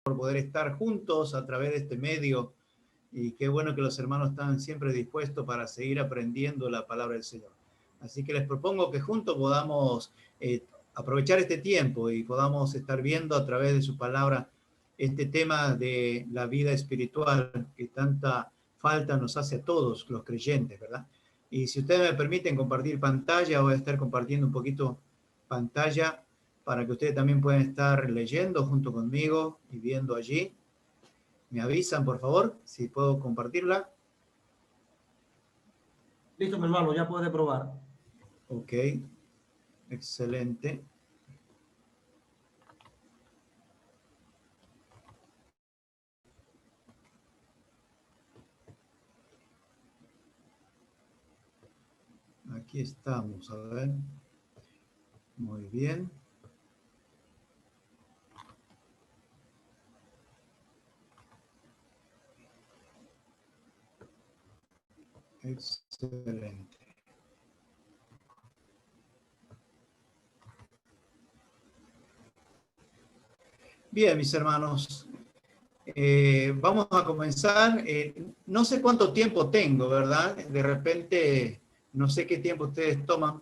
por poder estar juntos a través de este medio. Y qué bueno que los hermanos están siempre dispuestos para seguir aprendiendo la palabra del Señor. Así que les propongo que juntos podamos aprovechar este tiempo y podamos estar viendo a través de su palabra este tema de la vida espiritual que tanta falta nos hace a todos los creyentes, ¿verdad? Y si ustedes me permiten compartir pantalla, voy a estar compartiendo un poquito pantalla para que ustedes también puedan estar leyendo junto conmigo y viendo allí. Me avisan, por favor, si puedo compartirla. Listo, mi hermano, ya puede probar. Ok, excelente. Aquí estamos, a ver. Muy bien. Excelente. Bien, mis hermanos, vamos a comenzar. No sé cuánto tiempo tengo, ¿verdad? De repente, no sé qué tiempo ustedes toman.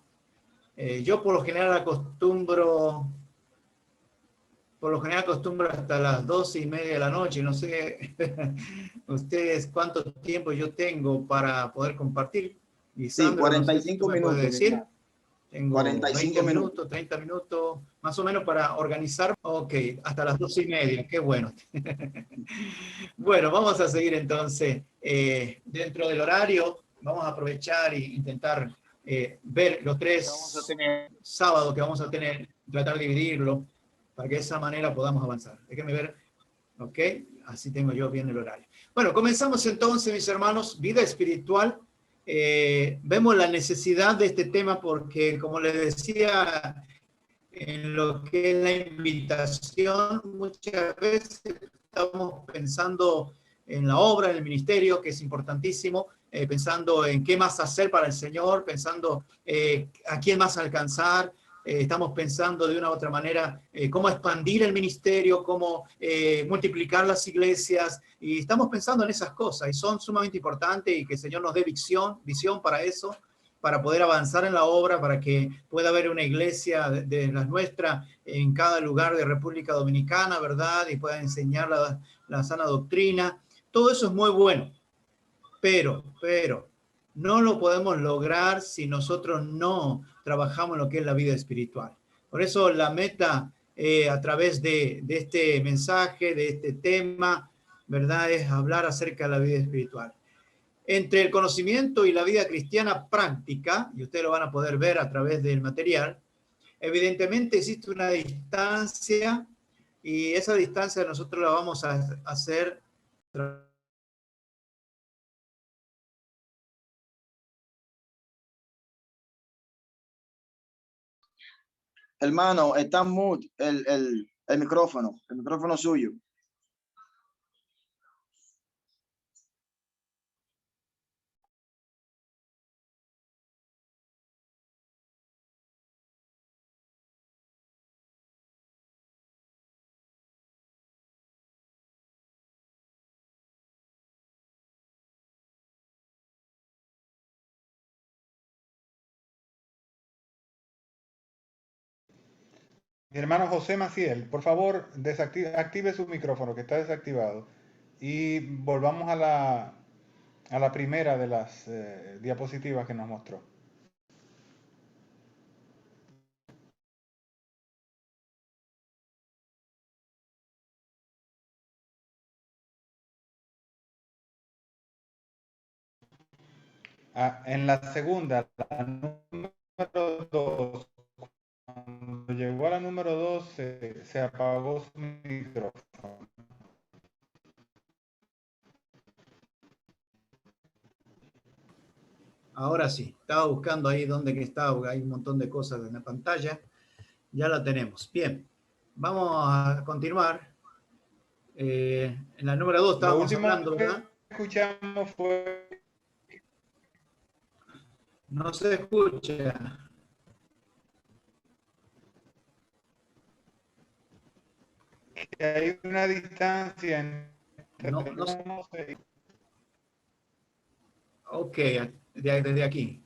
Yo por lo general acostumbro hasta las 12:30 de la noche. No sé ustedes cuánto tiempo yo tengo para poder compartir. Sí, Lisandro, no sé si tú 45 me puedes minutos. decir. Tengo 45 20 minutos. minutos, 30 minutos, más o menos para organizar. Ok, hasta las 12:30, qué bueno. Bueno, vamos a seguir entonces. Dentro del horario, vamos a aprovechar e intentar ver los 3 sábados que vamos a tener, tratar de dividirlo para que de esa manera podamos avanzar. Déjenme ver, ok, así tengo yo bien el horario. Bueno, comenzamos entonces, mis hermanos, vida espiritual. Vemos la necesidad de este tema porque, como les decía, en lo que es la invitación, muchas veces estamos pensando en la obra, en el ministerio, que es importantísimo, pensando en qué más hacer para el Señor, pensando a quién más alcanzar, estamos pensando de una u otra manera cómo expandir el ministerio, cómo multiplicar las iglesias, y estamos pensando en esas cosas, y son sumamente importantes, y que el Señor nos dé visión para eso, para poder avanzar en la obra, para que pueda haber una iglesia de las nuestras en cada lugar de República Dominicana, ¿verdad? Y pueda enseñar la sana doctrina. Todo eso es muy bueno, pero no lo podemos lograr si nosotros no trabajamos en lo que es la vida espiritual. Por eso la meta a través de este mensaje, de este tema, ¿verdad? Es hablar acerca de la vida espiritual. Entre el conocimiento y la vida cristiana práctica, y ustedes lo van a poder ver a través del material, evidentemente existe una distancia, y esa distancia nosotros la vamos a hacer. Hermano, está mute el micrófono suyo. Mi hermano José Maciel, por favor, active su micrófono que está desactivado y volvamos a la primera de las diapositivas que nos mostró. En la segunda, la número 2, cuando llegó a la número 2 se apagó su micrófono. Ahora sí, estaba buscando ahí dónde que está, porque hay un montón de cosas en la pantalla. Ya la tenemos. Bien, vamos a continuar. En la número 2 Lo estábamos último hablando, que ¿verdad? escuchamos fue... No se escucha. que hay una distancia entre No, ok, desde aquí.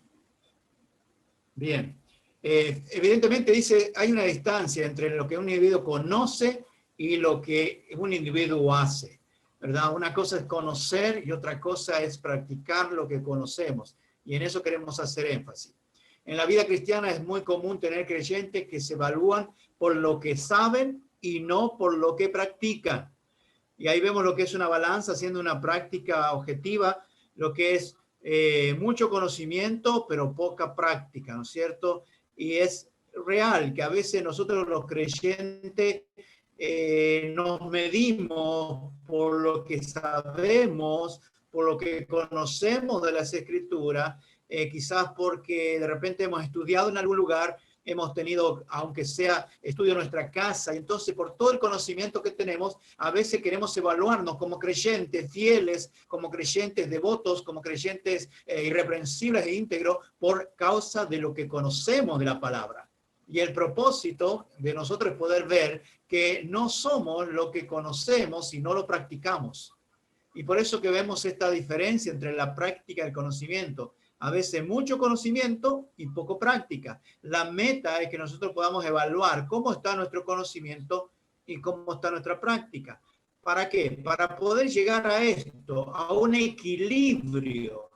Bien. Evidentemente dice, hay una distancia entre lo que un individuo conoce y lo que un individuo hace, ¿verdad? Una cosa es conocer y otra cosa es practicar lo que conocemos. Y en eso queremos hacer énfasis. En la vida cristiana es muy común tener creyentes que se evalúan por lo que saben y no por lo que practican. Y ahí vemos lo que es una balanza, haciendo una práctica objetiva, lo que es mucho conocimiento, pero poca práctica, ¿no es cierto? Y es real que a veces nosotros los creyentes nos medimos por lo que sabemos, por lo que conocemos de las Escrituras, quizás porque de repente hemos estudiado en algún lugar, hemos tenido, aunque sea estudio en nuestra casa, y entonces por todo el conocimiento que tenemos, a veces queremos evaluarnos como creyentes fieles, como creyentes devotos, como creyentes irreprensibles e íntegros por causa de lo que conocemos de la palabra. Y el propósito de nosotros es poder ver que no somos lo que conocemos si no lo practicamos. Y por eso que vemos esta diferencia entre la práctica y el conocimiento. A veces mucho conocimiento y poco práctica. La meta es que nosotros podamos evaluar cómo está nuestro conocimiento y cómo está nuestra práctica. ¿Para qué? Para poder llegar a esto, a un equilibrio.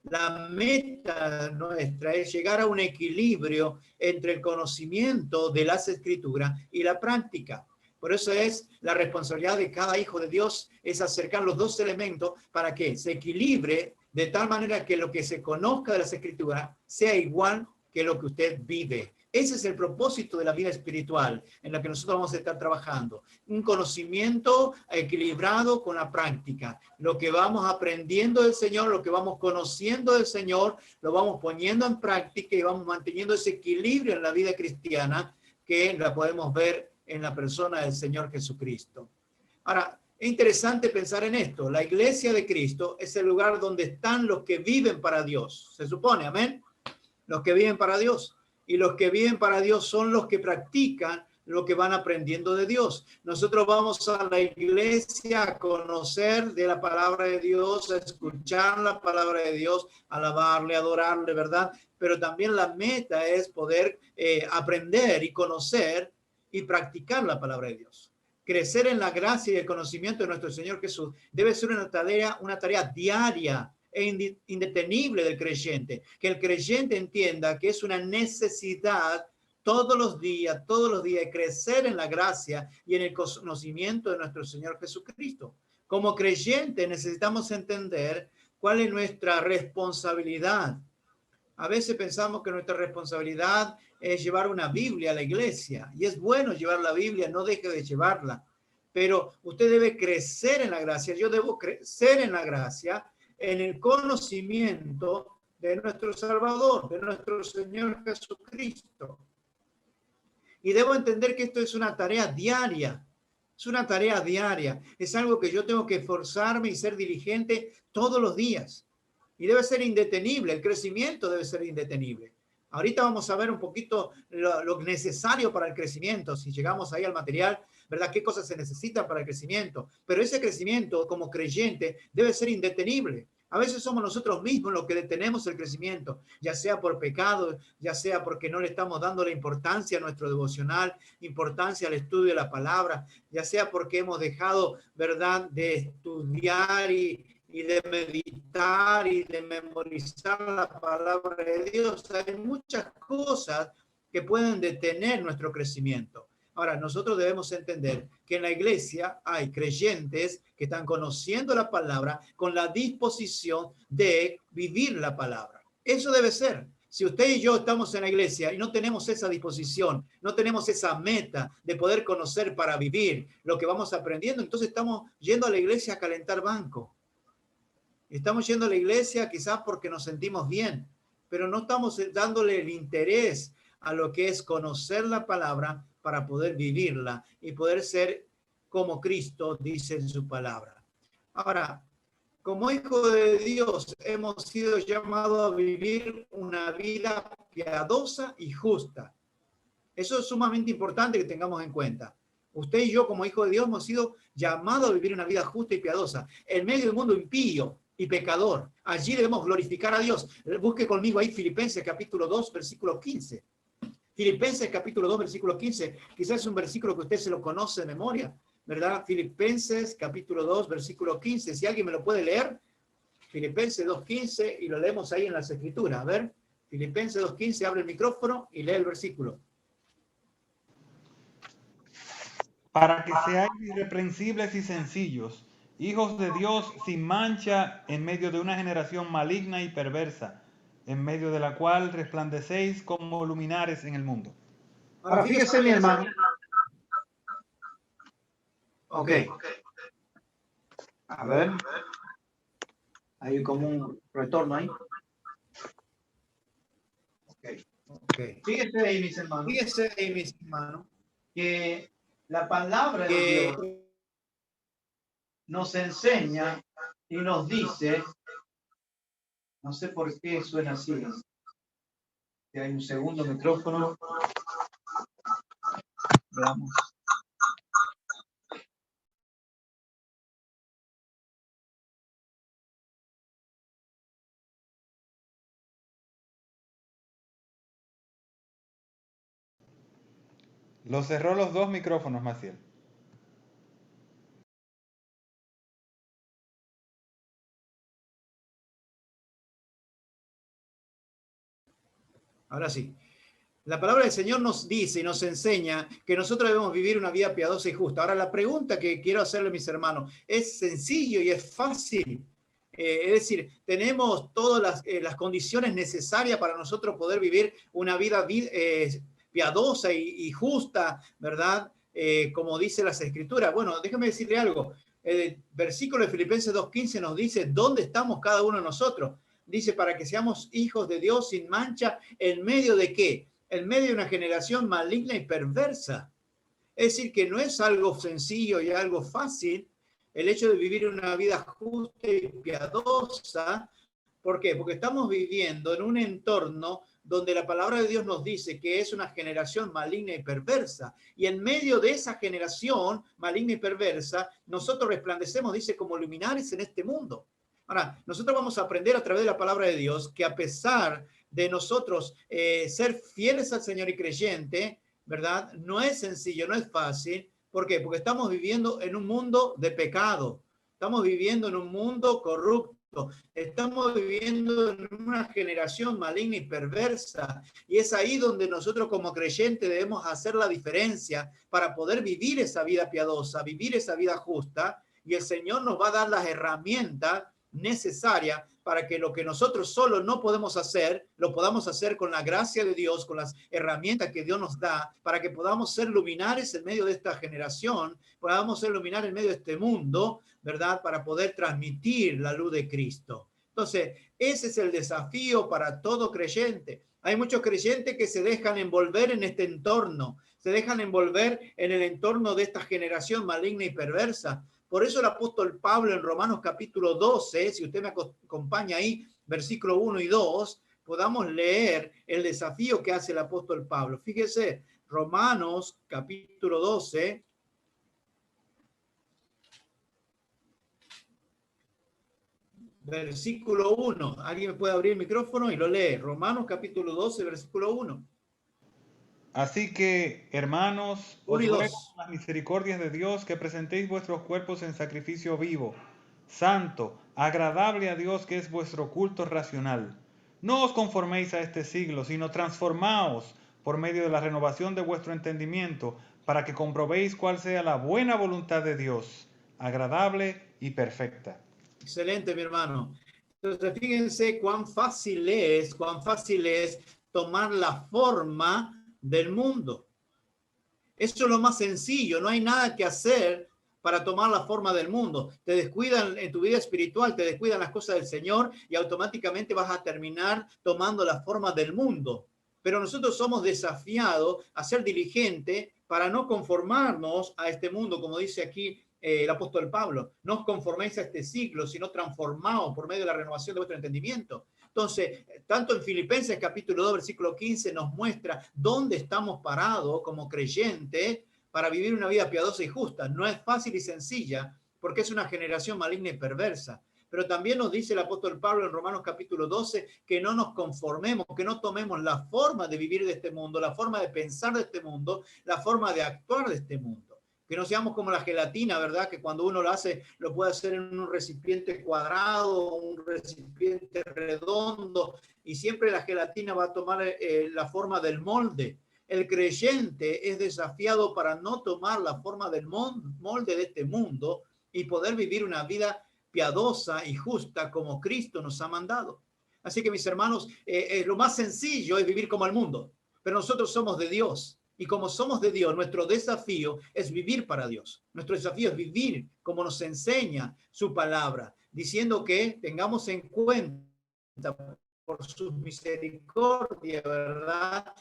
La meta nuestra es llegar a un equilibrio entre el conocimiento de las Escrituras y la práctica. Por eso es la responsabilidad de cada hijo de Dios, es acercar los dos elementos para que se equilibre de tal manera que lo que se conozca de las Escrituras sea igual que lo que usted vive. Ese es el propósito de la vida espiritual en la que nosotros vamos a estar trabajando. Un conocimiento equilibrado con la práctica. Lo que vamos aprendiendo del Señor, lo que vamos conociendo del Señor, lo vamos poniendo en práctica y vamos manteniendo ese equilibrio en la vida cristiana que la podemos ver en la persona del Señor Jesucristo. Ahora, es interesante pensar en esto. La iglesia de Cristo es el lugar donde están los que viven para Dios. Se supone, amén. Los que viven para Dios. Y los que viven para Dios son los que practican lo que van aprendiendo de Dios. Nosotros vamos a la iglesia a conocer de la palabra de Dios, a escuchar la palabra de Dios, alabarle, adorarle, ¿verdad? Pero también la meta es poder aprender y conocer y practicar la palabra de Dios. Crecer en la gracia y el conocimiento de nuestro Señor Jesús debe ser una tarea diaria e indetenible del creyente. Que el creyente entienda que es una necesidad todos los días, crecer en la gracia y en el conocimiento de nuestro Señor Jesucristo. Como creyente necesitamos entender cuál es nuestra responsabilidad. A veces pensamos que nuestra responsabilidad es llevar una Biblia a la iglesia. Y es bueno llevar la Biblia, no deje de llevarla. Pero usted debe crecer en la gracia. Yo debo crecer en la gracia, en el conocimiento de nuestro Salvador, de nuestro Señor Jesucristo. Y debo entender que esto es una tarea diaria. Es una tarea diaria. Es algo que yo tengo que esforzarme y ser diligente todos los días. Y debe ser indetenible, el crecimiento debe ser indetenible. Ahorita vamos a ver un poquito lo necesario para el crecimiento, si llegamos ahí al material, ¿verdad? ¿Qué cosas se necesitan para el crecimiento? Pero ese crecimiento como creyente debe ser indetenible. A veces somos nosotros mismos los que detenemos el crecimiento, ya sea por pecado, ya sea porque no le estamos dando la importancia a nuestro devocional, importancia al estudio de la palabra, ya sea porque hemos dejado, ¿verdad?, de estudiar y de meditar y de memorizar la palabra de Dios. Hay muchas cosas que pueden detener nuestro crecimiento. Ahora, nosotros debemos entender que en la iglesia hay creyentes que están conociendo la palabra con la disposición de vivir la palabra. Eso debe ser. Si usted y yo estamos en la iglesia y no tenemos esa disposición, no tenemos esa meta de poder conocer para vivir lo que vamos aprendiendo, entonces estamos yendo a la iglesia a calentar banco. Estamos yendo a la iglesia quizás porque nos sentimos bien, pero no estamos dándole el interés a lo que es conocer la palabra para poder vivirla y poder ser como Cristo dice en su palabra. Ahora, como hijos de Dios hemos sido llamados a vivir una vida piadosa y justa. Eso es sumamente importante que tengamos en cuenta. Usted y yo, como hijos de Dios, hemos sido llamados a vivir una vida justa y piadosa en medio del mundo impío y pecador. Allí debemos glorificar a Dios. Busque conmigo ahí Filipenses capítulo 2, versículo 15. Filipenses capítulo 2, versículo 15. Quizás es un versículo que usted se lo conoce de memoria, ¿verdad? Filipenses capítulo 2, versículo 15. Si alguien me lo puede leer, Filipenses 2.15, y lo leemos ahí en las Escrituras. A ver, Filipenses 2.15, abre el micrófono y lee el versículo. Para que seáis irreprensibles y sencillos, hijos de Dios sin mancha en medio de una generación maligna y perversa, en medio de la cual resplandecéis como luminares en el mundo. Ahora, fíjese, mi hermano. Ok. A ver. Hay como un retorno ahí. Ok. Fíjese ahí, mis hermanos, que la palabra de Dios nos enseña y nos dice, no sé por qué suena así, que hay un segundo micrófono. Veamos. Lo cerró los dos micrófonos, Maciel. Ahora sí. La palabra del Señor nos dice y nos enseña que nosotros debemos vivir una vida piadosa y justa. Ahora, la pregunta que quiero hacerle a mis hermanos, es sencillo y es fácil. Es decir, tenemos todas las condiciones necesarias para nosotros poder vivir una vida piadosa y justa, ¿verdad? Como dice las Escrituras. Bueno, déjame decirle algo. El versículo de Filipenses 2.15 nos dice dónde estamos cada uno de nosotros. Dice, para que seamos hijos de Dios sin mancha, ¿en medio de qué? En medio de una generación maligna y perversa. Es decir, que no es algo sencillo y algo fácil el hecho de vivir una vida justa y piadosa. ¿Por qué? Porque estamos viviendo en un entorno donde la palabra de Dios nos dice que es una generación maligna y perversa. Y en medio de esa generación maligna y perversa, nosotros resplandecemos, dice, como luminares en este mundo. Ahora, nosotros vamos a aprender a través de la palabra de Dios que a pesar de nosotros ser fieles al Señor y creyente, ¿verdad? No es sencillo, no es fácil. ¿Por qué? Porque estamos viviendo en un mundo de pecado. Estamos viviendo en un mundo corrupto. Estamos viviendo en una generación maligna y perversa. Y es ahí donde nosotros como creyentes debemos hacer la diferencia para poder vivir esa vida piadosa, vivir esa vida justa. Y el Señor nos va a dar las herramientas necesarias para que lo que nosotros solo no podemos hacer, lo podamos hacer con la gracia de Dios, con las herramientas que Dios nos da, para que podamos ser luminares en medio de esta generación, podamos ser luminares en medio de este mundo, ¿verdad? Para poder transmitir la luz de Cristo. Entonces, ese es el desafío para todo creyente. Hay muchos creyentes que se dejan envolver en este entorno, se dejan envolver en el entorno de esta generación maligna y perversa. Por eso el apóstol Pablo en Romanos capítulo 12, si usted me acompaña ahí, versículo 1 y 2, podamos leer el desafío que hace el apóstol Pablo. Fíjese, Romanos capítulo 12, versículo 1. ¿Alguien me puede abrir el micrófono y lo lee? Romanos capítulo 12, versículo 1. Así que, hermanos, os 1 y ruego 2. por las misericordias de Dios que presentéis vuestros cuerpos en sacrificio vivo, santo, agradable a Dios, que es vuestro culto racional. No os conforméis a este siglo, sino transformaos por medio de la renovación de vuestro entendimiento, para que comprobéis cuál sea la buena voluntad de Dios, agradable y perfecta. Excelente, mi hermano. Entonces, fíjense cuán fácil es tomar la forma del mundo. Eso es lo más sencillo, no hay nada que hacer para tomar la forma del mundo. Te descuidan en tu vida espiritual, te descuidan las cosas del Señor y automáticamente vas a terminar tomando la forma del mundo. Pero nosotros somos desafiados a ser diligentes para no conformarnos a este mundo, como dice aquí el apóstol Pablo. No os conforméis a este siglo, sino transformaos por medio de la renovación de vuestro entendimiento. Entonces, tanto en Filipenses capítulo 2, versículo 15 nos muestra dónde estamos parados como creyentes, para vivir una vida piadosa y justa. No es fácil y sencilla porque es una generación maligna y perversa. Pero también nos dice el apóstol Pablo en Romanos capítulo 12 que no nos conformemos, que no tomemos la forma de vivir de este mundo, la forma de pensar de este mundo, la forma de actuar de este mundo. Que no seamos como la gelatina, ¿verdad? Que cuando uno lo hace, lo puede hacer en un recipiente cuadrado, un recipiente redondo, y siempre la gelatina va a tomar la forma del molde. El creyente es desafiado para no tomar la forma del molde de este mundo y poder vivir una vida piadosa y justa como Cristo nos ha mandado. Así que, mis hermanos, lo más sencillo es vivir como el mundo, pero nosotros somos de Dios. Y como somos de Dios, nuestro desafío es vivir para Dios. Nuestro desafío es vivir como nos enseña su palabra, diciendo que tengamos en cuenta por su misericordia, ¿verdad?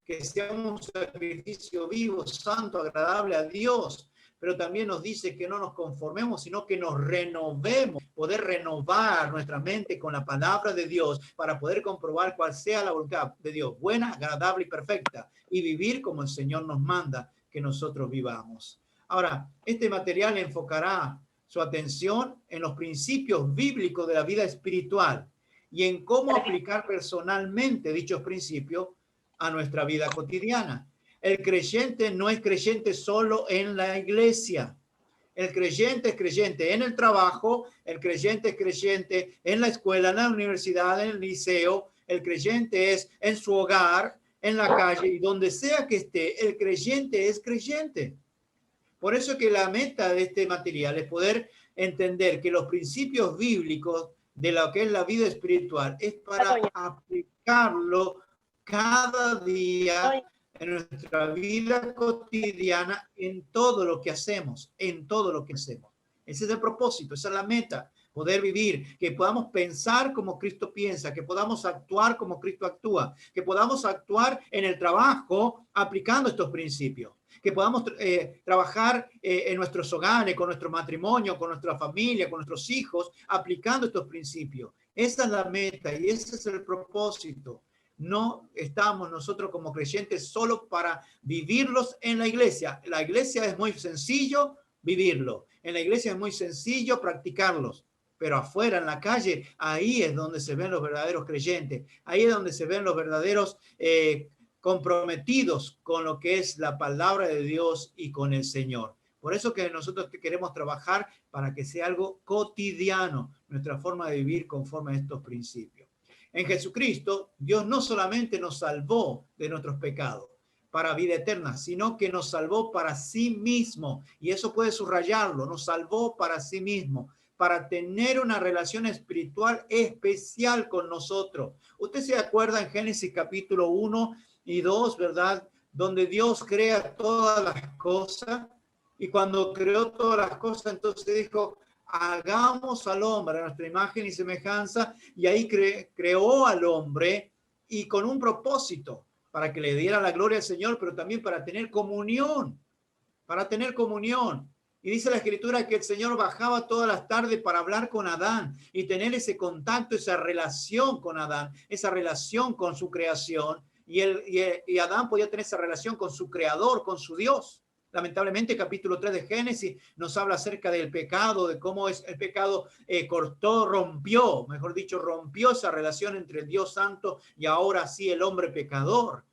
Que sea un sacrificio vivo, santo, agradable a Dios. Pero también nos dice que no nos conformemos, sino que nos renovemos, poder renovar nuestra mente con la palabra de Dios para poder comprobar cuál sea la voluntad de Dios, buena, agradable y perfecta, y vivir como el Señor nos manda que nosotros vivamos. Ahora, este material enfocará su atención en los principios bíblicos de la vida espiritual y en cómo aplicar personalmente dichos principios a nuestra vida cotidiana. El creyente no es creyente solo en la iglesia. El creyente es creyente en el trabajo, el creyente es creyente en la escuela, en la universidad, en el liceo, el creyente es en su hogar, en la calle y donde sea que esté, el creyente es creyente. Por eso que la meta de este material es poder entender que los principios bíblicos de lo que es la vida espiritual es para aplicarlo cada día en nuestra vida cotidiana, en todo lo que hacemos, en todo lo que hacemos. Ese es el propósito, esa es la meta, poder vivir, que podamos pensar como Cristo piensa, que podamos actuar como Cristo actúa, que podamos actuar en el trabajo aplicando estos principios, que podamos trabajar en nuestros hogares, con nuestro matrimonio, con nuestra familia, con nuestros hijos, aplicando estos principios. Esa es la meta y ese es el propósito. No estamos nosotros como creyentes solo para vivirlos en la iglesia. La iglesia es muy sencillo vivirlo. En la iglesia es muy sencillo practicarlos. Pero afuera, en la calle, ahí es donde se ven los verdaderos creyentes. Ahí es donde se ven los verdaderos comprometidos con lo que es la palabra de Dios y con el Señor. Por eso que nosotros queremos trabajar para que sea algo cotidiano, nuestra forma de vivir conforme a estos principios. En Jesucristo, Dios no solamente nos salvó de nuestros pecados para vida eterna, sino que nos salvó para sí mismo. Y eso puede subrayarlo, nos salvó para sí mismo, para tener una relación espiritual especial con nosotros. Usted se acuerda en Génesis capítulo 1 y 2, ¿verdad? Donde Dios crea todas las cosas. Y cuando creó todas las cosas, entonces dijo, hagamos al hombre a nuestra imagen y semejanza, y ahí creó al hombre y con un propósito, para que le diera la gloria al Señor, pero también para tener comunión, para tener comunión. Y dice la Escritura que el Señor bajaba todas las tardes para hablar con Adán y tener ese contacto, esa relación con Adán, esa relación con su creación, y Adán podía tener esa relación con su creador, con su Dios. Lamentablemente, capítulo 3 de Génesis nos habla acerca del pecado, de cómo es el pecado rompió esa relación entre el Dios santo y ahora sí el hombre pecador.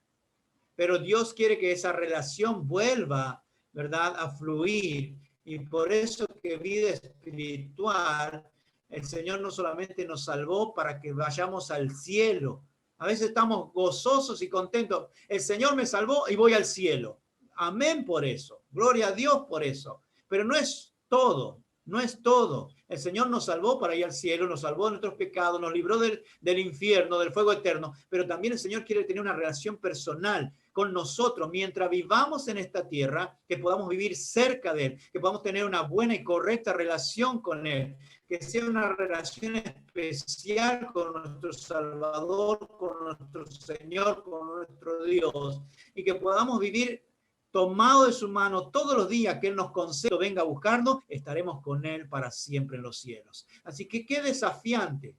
Pero Dios quiere que esa relación vuelva, ¿verdad?, a fluir. Y por eso que vida espiritual, el Señor no solamente nos salvó para que vayamos al cielo. A veces estamos gozosos y contentos. El Señor me salvó y voy al cielo. Amén por eso. Gloria a Dios por eso. Pero no es todo. No es todo. El Señor nos salvó para ir al cielo, nos salvó de nuestros pecados, nos libró del infierno, del fuego eterno. Pero también el Señor quiere tener una relación personal con nosotros mientras vivamos en esta tierra, que podamos vivir cerca de Él, que podamos tener una buena y correcta relación con Él, que sea una relación especial con nuestro Salvador, con nuestro Señor, con nuestro Dios, y que podamos vivir tomado de su mano todos los días que Él nos conceda, venga a buscarnos, estaremos con Él para siempre en los cielos. Así que qué desafiante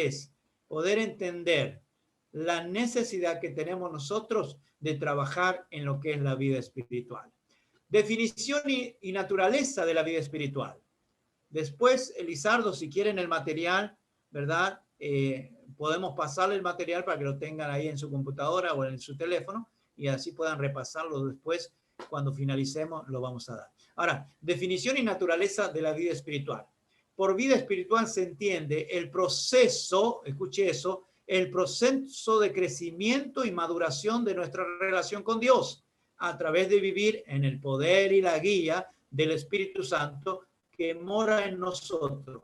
es poder entender la necesidad que tenemos nosotros de trabajar en lo que es la vida espiritual. Definición y naturaleza de la vida espiritual. Después, Elizardo, si quieren el material, ¿verdad? Podemos pasarle el material para que lo tengan ahí en su computadora o en su teléfono y así puedan repasarlo después. Cuando finalicemos, lo vamos a dar. Ahora, definición y naturaleza de la vida espiritual. Por vida espiritual se entiende el proceso, escuche eso, el proceso de crecimiento y maduración de nuestra relación con Dios a través de vivir en el poder y la guía del Espíritu Santo que mora en nosotros.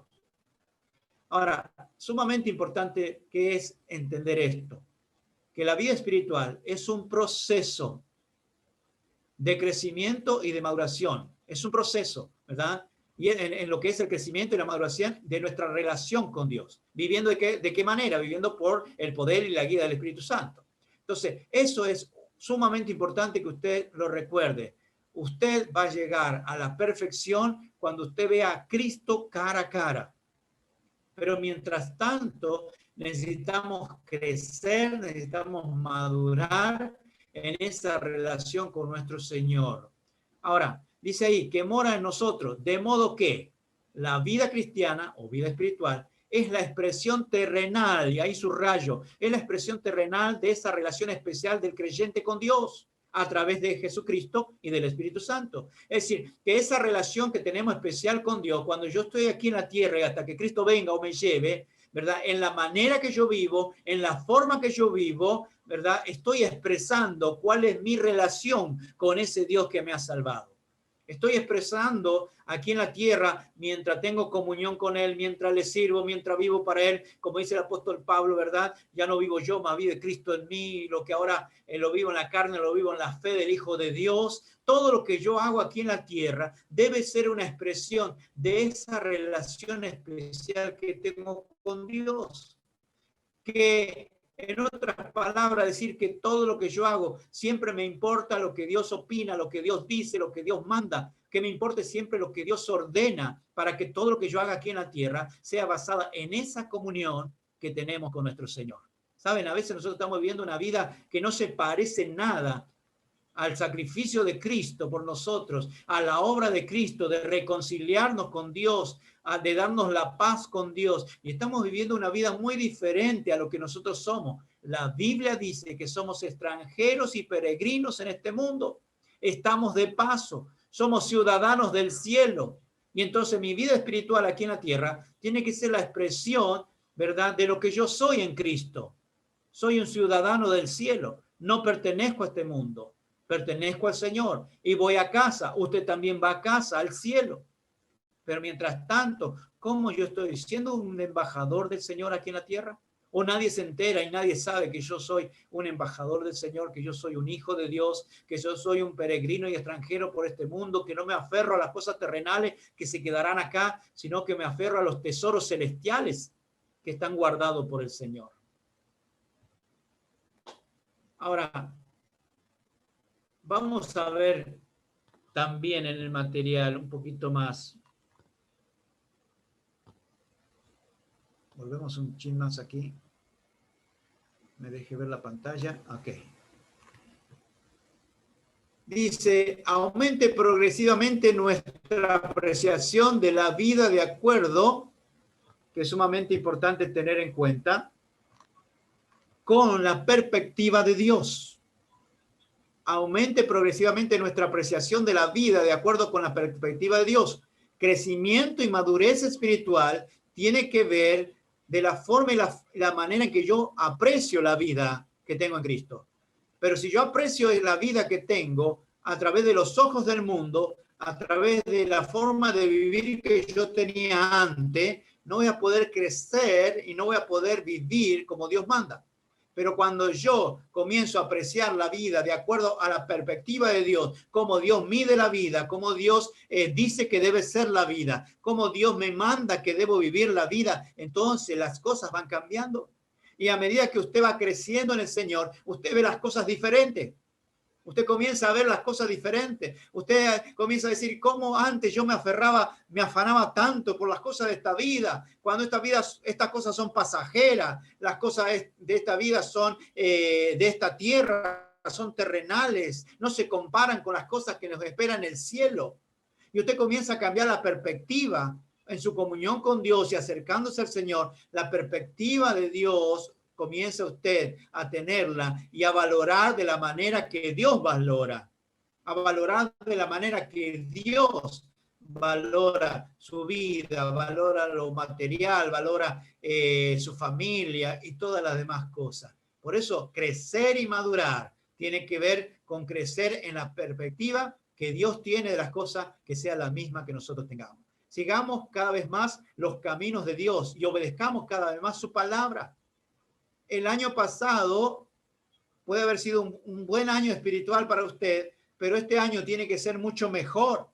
Ahora, sumamente importante que es entender esto, que la vida espiritual es un proceso de crecimiento y de maduración. Es un proceso, ¿verdad? Y en lo que es el crecimiento y la maduración de nuestra relación con Dios. ¿Viviendo de qué manera? Viviendo por el poder y la guía del Espíritu Santo. Entonces, eso es sumamente importante que usted lo recuerde. Usted va a llegar a la perfección cuando usted vea a Cristo cara a cara. Pero mientras tanto, necesitamos crecer, necesitamos madurar en esa relación con nuestro Señor. Ahora, dice ahí que mora en nosotros, de modo que la vida cristiana o vida espiritual es la expresión terrenal, y ahí subrayo, es la expresión terrenal de esa relación especial del creyente con Dios a través de Jesucristo y del Espíritu Santo. Es decir, que esa relación que tenemos especial con Dios, cuando yo estoy aquí en la tierra y hasta que Cristo venga o me lleve, ¿verdad? En la manera que yo vivo, en la forma que yo vivo, ¿verdad? Estoy expresando cuál es mi relación con ese Dios que me ha salvado. Estoy expresando aquí en la tierra, mientras tengo comunión con Él, mientras le sirvo, mientras vivo para Él, como dice el apóstol Pablo, ¿verdad? Ya no vivo yo, más vive Cristo en mí, lo que ahora lo vivo en la carne, lo vivo en la fe del Hijo de Dios. Todo lo que yo hago aquí en la tierra debe ser una expresión de esa relación especial que tengo con Dios. Que en otras palabras, decir que todo lo que yo hago siempre me importa lo que Dios opina, lo que Dios dice, lo que Dios manda, que me importe siempre lo que Dios ordena para que todo lo que yo haga aquí en la tierra sea basada en esa comunión que tenemos con nuestro Señor. Saben, a veces nosotros estamos viviendo una vida que no se parece nada al sacrificio de Cristo por nosotros, a la obra de Cristo, de reconciliarnos con Dios, de darnos la paz con Dios. Y estamos viviendo una vida muy diferente a lo que nosotros somos. La Biblia dice que somos extranjeros y peregrinos en este mundo. Estamos de paso, somos ciudadanos del cielo. Y entonces mi vida espiritual aquí en la tierra tiene que ser la expresión, ¿verdad?, de lo que yo soy en Cristo. Soy un ciudadano del cielo, no pertenezco a este mundo. Pertenezco al Señor y voy a casa. Usted también va a casa, al cielo. Pero mientras tanto, ¿cómo yo estoy siendo un embajador del Señor aquí en la tierra? ¿O nadie se entera y nadie sabe que yo soy un embajador del Señor, que yo soy un hijo de Dios, que yo soy un peregrino y extranjero por este mundo, que no me aferro a las cosas terrenales que se quedarán acá, sino que me aferro a los tesoros celestiales que están guardados por el Señor? Ahora, vamos a ver también en el material un poquito más. Volvemos un chin más aquí. Me deje ver la pantalla. Ok. Dice, aumente progresivamente nuestra apreciación de la vida de acuerdo, que es sumamente importante tener en cuenta, con la perspectiva de Dios. Aumente progresivamente nuestra apreciación de la vida de acuerdo con la perspectiva de Dios. Crecimiento y madurez espiritual tiene que ver de la forma y la manera en que yo aprecio la vida que tengo en Cristo. Pero si yo aprecio la vida que tengo a través de los ojos del mundo, a través de la forma de vivir que yo tenía antes, no voy a poder crecer y no voy a poder vivir como Dios manda. Pero cuando yo comienzo a apreciar la vida de acuerdo a la perspectiva de Dios, cómo Dios mide la vida, cómo Dios dice que debe ser la vida, cómo Dios me manda que debo vivir la vida, entonces las cosas van cambiando. Y a medida que usted va creciendo en el Señor, usted ve las cosas diferentes. Usted comienza a ver las cosas diferentes. Usted comienza a decir, ¿cómo antes yo me afanaba tanto por las cosas de esta vida? Cuando estas cosas son pasajeras, las cosas de esta vida son de esta tierra. son terrenales, no se comparan con las cosas que nos esperan en el cielo. Y usted comienza a cambiar la perspectiva en su comunión con Dios y acercándose al Señor. La perspectiva de Dios comienza usted a tenerla y a valorar de la manera que Dios valora. A valorar de la manera que Dios valora su vida, valora lo material, valora su familia y todas las demás cosas. Por eso, crecer y madurar tiene que ver con crecer en la perspectiva que Dios tiene de las cosas, que sea la misma que nosotros tengamos. Sigamos cada vez más los caminos de Dios y obedezcamos cada vez más su palabra. El año pasado puede haber sido un buen año espiritual para usted, pero este año tiene que ser mucho mejor.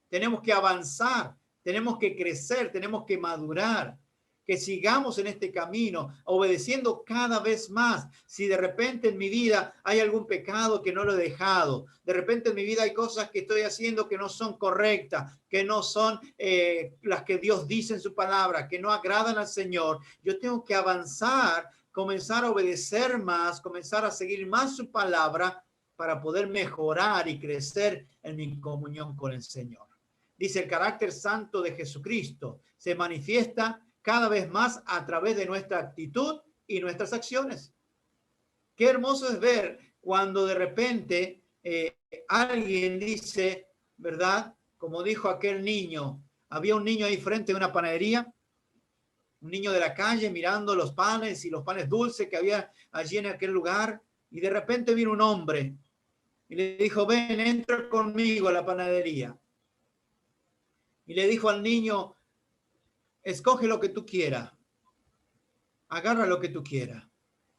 Tenemos que avanzar, tenemos que crecer, tenemos que madurar, que sigamos en este camino, obedeciendo cada vez más. Si de repente en mi vida hay algún pecado que no lo he dejado, de repente en mi vida hay cosas que estoy haciendo que no son correctas, que no son las que Dios dice en su palabra, que no agradan al Señor, yo tengo que avanzar, comenzar a obedecer más, comenzar a seguir más su palabra para poder mejorar y crecer en mi comunión con el Señor. Dice, el carácter santo de Jesucristo se manifiesta cada vez más a través de nuestra actitud y nuestras acciones. Qué hermoso es ver cuando de repente alguien dice, ¿verdad? Como dijo aquel niño, había un niño ahí frente a una panadería, un niño de la calle mirando los panes y los panes dulces que había allí en aquel lugar, y de repente vino un hombre y le dijo, ven, entra conmigo a la panadería. Y le dijo al niño, escoge lo que tú quieras, agarra lo que tú quieras.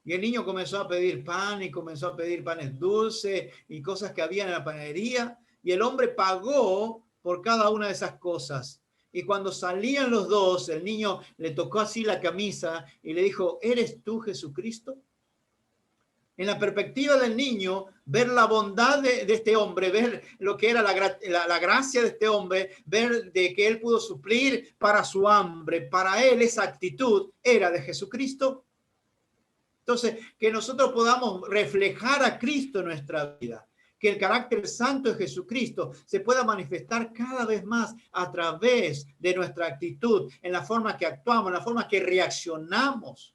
Y el niño comenzó a pedir pan y comenzó a pedir panes dulces y cosas que había en la panadería. Y el hombre pagó por cada una de esas cosas. Y cuando salían los dos, el niño le tocó así la camisa y le dijo, ¿eres tú Jesucristo? En la perspectiva del niño, ver la bondad de este hombre, ver lo que era la gracia de este hombre, ver de que él pudo suplir para su hambre. Para él esa actitud era de Jesucristo. Entonces, que nosotros podamos reflejar a Cristo en nuestra vida. Que el carácter santo de Jesucristo se pueda manifestar cada vez más a través de nuestra actitud, en la forma que actuamos, en la forma que reaccionamos.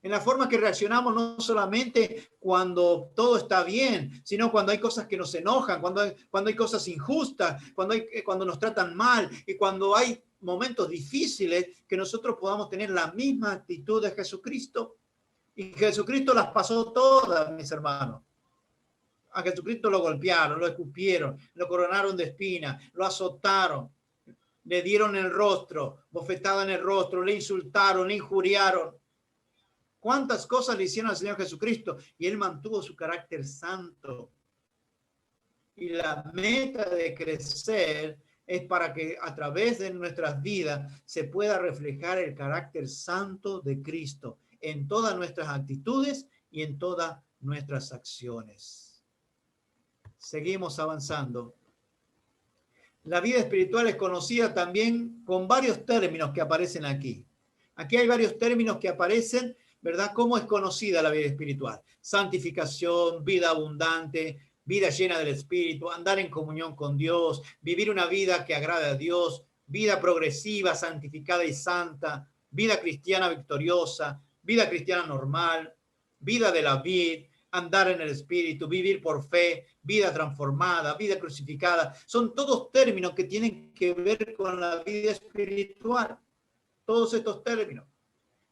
En la forma que reaccionamos no solamente cuando todo está bien, sino cuando hay cosas que nos enojan, cuando hay cosas injustas, cuando nos tratan mal y cuando hay momentos difíciles, que nosotros podamos tener la misma actitud de Jesucristo. Y Jesucristo las pasó todas, mis hermanos. A Jesucristo lo golpearon, lo escupieron, lo coronaron de espinas, lo azotaron, le dieron el rostro, bofetada en el rostro, le insultaron, le injuriaron. ¿Cuántas cosas le hicieron al Señor Jesucristo? Y Él mantuvo su carácter santo. Y la meta de crecer es para que a través de nuestras vidas se pueda reflejar el carácter santo de Cristo en todas nuestras actitudes y en todas nuestras acciones. Seguimos avanzando. La vida espiritual es conocida también con varios términos que aparecen aquí. Aquí hay varios términos que aparecen, ¿verdad? ¿Cómo es conocida la vida espiritual? Santificación, vida abundante, vida llena del Espíritu, andar en comunión con Dios, vivir una vida que agrade a Dios, vida progresiva, santificada y santa, vida cristiana victoriosa, vida cristiana normal, vida de la vid, andar en el Espíritu, vivir por fe, vida transformada, vida crucificada. Son todos términos que tienen que ver con la vida espiritual. Todos estos términos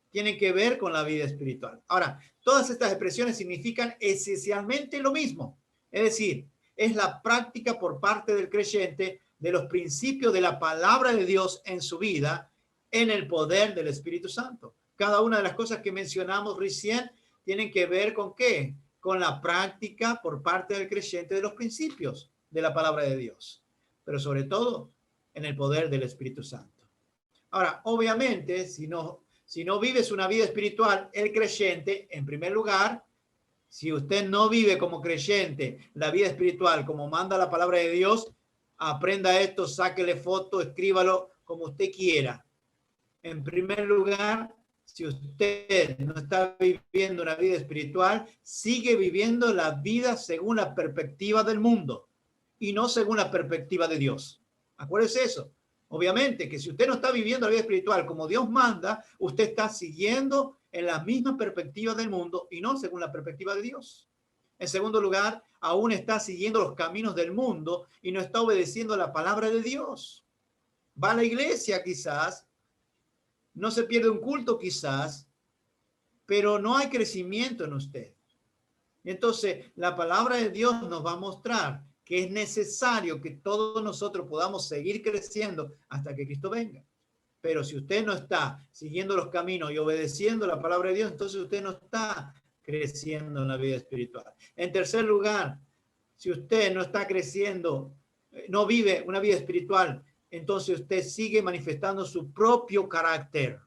tienen que ver con la vida espiritual. Ahora, todas estas expresiones significan esencialmente lo mismo. Es decir, es la práctica por parte del creyente de los principios de la palabra de Dios en su vida, en el poder del Espíritu Santo. Cada una de las cosas que mencionamos recién tienen que ver con ¿qué? Con la práctica por parte del creyente de los principios de la palabra de Dios, pero sobre todo en el poder del Espíritu Santo. Ahora, obviamente, si no vives una vida espiritual, el creyente, en primer lugar, si usted no vive como creyente la vida espiritual como manda la palabra de Dios, aprenda esto, sáquele foto, escríbalo como usted quiera. En primer lugar, Si usted no está viviendo una vida espiritual, sigue viviendo la vida según la perspectiva del mundo y no según la perspectiva de Dios. Acuérdese eso. Obviamente que si usted no está viviendo la vida espiritual como Dios manda, usted está siguiendo en la misma perspectiva del mundo y no según la perspectiva de Dios. En segundo lugar, aún está siguiendo los caminos del mundo y no está obedeciendo la palabra de Dios. Va a la iglesia quizás, no se pierde un culto quizás, pero no hay crecimiento en usted. Entonces, la palabra de Dios nos va a mostrar que es necesario que todos nosotros podamos seguir creciendo hasta que Cristo venga. Pero si usted no está siguiendo los caminos y obedeciendo la palabra de Dios, entonces usted no está creciendo en la vida espiritual. En tercer lugar, si usted no está creciendo, no vive una vida espiritual, entonces usted sigue manifestando su propio carácter,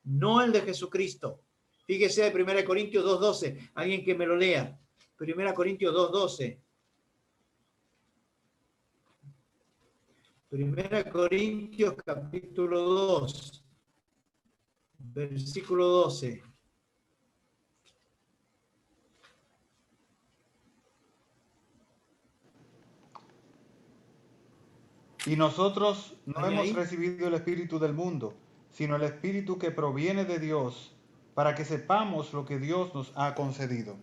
no el de Jesucristo. Fíjese en 1 Corintios 2:12, alguien que me lo lea. 1 Corintios 2:12. 1 Corintios capítulo 2, versículo 12. Y nosotros no ¿Hay hemos ahí? recibido el espíritu del mundo, sino el espíritu que proviene de Dios, para que sepamos lo que Dios nos ha concedido.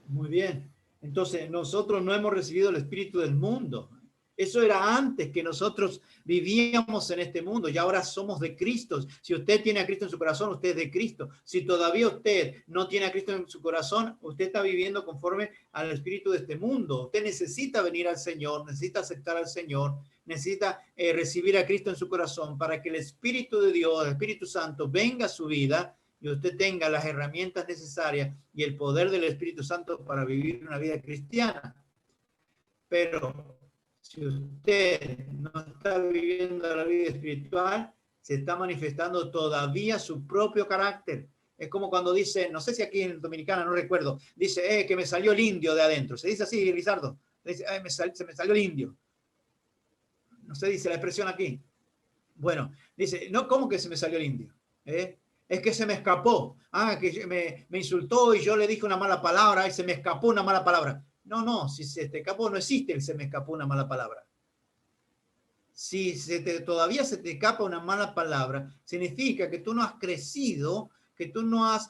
Muy bien. Entonces, nosotros no hemos recibido el espíritu del mundo. Eso era antes que nosotros vivíamos en este mundo y ahora somos de Cristo. Si usted tiene a Cristo en su corazón, usted es de Cristo. Si todavía usted no tiene a Cristo en su corazón, usted está viviendo conforme al espíritu de este mundo. Usted necesita venir al Señor, necesita aceptar al Señor, necesita recibir a Cristo en su corazón para que el Espíritu de Dios, el Espíritu Santo, venga a su vida y usted tenga las herramientas necesarias y el poder del Espíritu Santo para vivir una vida cristiana. Pero si usted no está viviendo la vida espiritual, se está manifestando todavía su propio carácter. Es como cuando dice, no sé si aquí en Dominicana, no recuerdo, dice, que me salió el indio de adentro. ¿Se dice así, Lizardo? Dice, se me salió el indio. No se dice la expresión aquí. Bueno, dice, no, ¿cómo que se me salió el indio? Es que se me escapó. Que me insultó y yo le dije una mala palabra y se me escapó una mala palabra. No, si se te escapó, no existe el se me escapó una mala palabra. Si todavía se te escapa una mala palabra, significa que tú no has crecido, que tú no has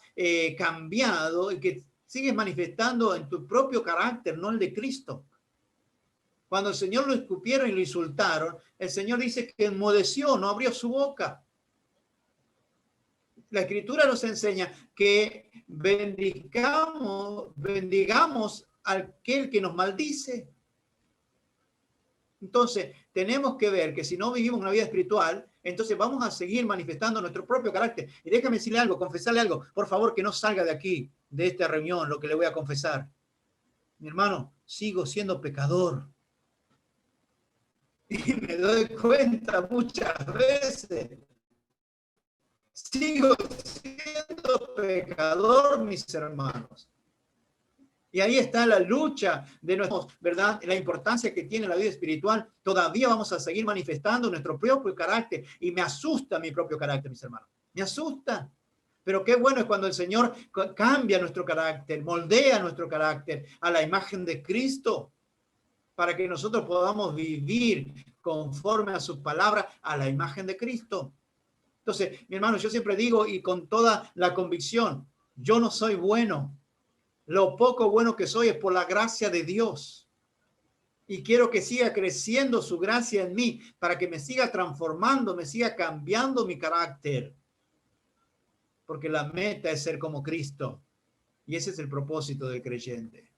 cambiado y que sigues manifestando en tu propio carácter, no el de Cristo. Cuando el Señor lo escupieron y lo insultaron, el Señor dice que enmudeció, no abrió su boca. La Escritura nos enseña que bendigamos a aquel que nos maldice. Entonces, tenemos que ver que si no vivimos una vida espiritual, entonces vamos a seguir manifestando nuestro propio carácter. Y déjame decirle algo, confesarle algo. Por favor, que no salga de aquí, de esta reunión, lo que le voy a confesar. Mi hermano, sigo siendo pecador. Y me doy cuenta muchas veces. Sigo siendo pecador, mis hermanos. Y ahí está la lucha de nosotros, ¿verdad? La importancia que tiene la vida espiritual. Todavía vamos a seguir manifestando nuestro propio carácter. Y me asusta mi propio carácter, mis hermanos. Me asusta. Pero qué bueno es cuando el Señor cambia nuestro carácter, moldea nuestro carácter a la imagen de Cristo, para que nosotros podamos vivir conforme a sus palabras, a la imagen de Cristo. Entonces, mi hermano, yo siempre digo y con toda la convicción, yo no soy bueno. Lo poco bueno que soy es por la gracia de Dios. Y quiero que siga creciendo su gracia en mí para que me siga transformando, me siga cambiando mi carácter. Porque la meta es ser como Cristo. Y ese es el propósito del creyente.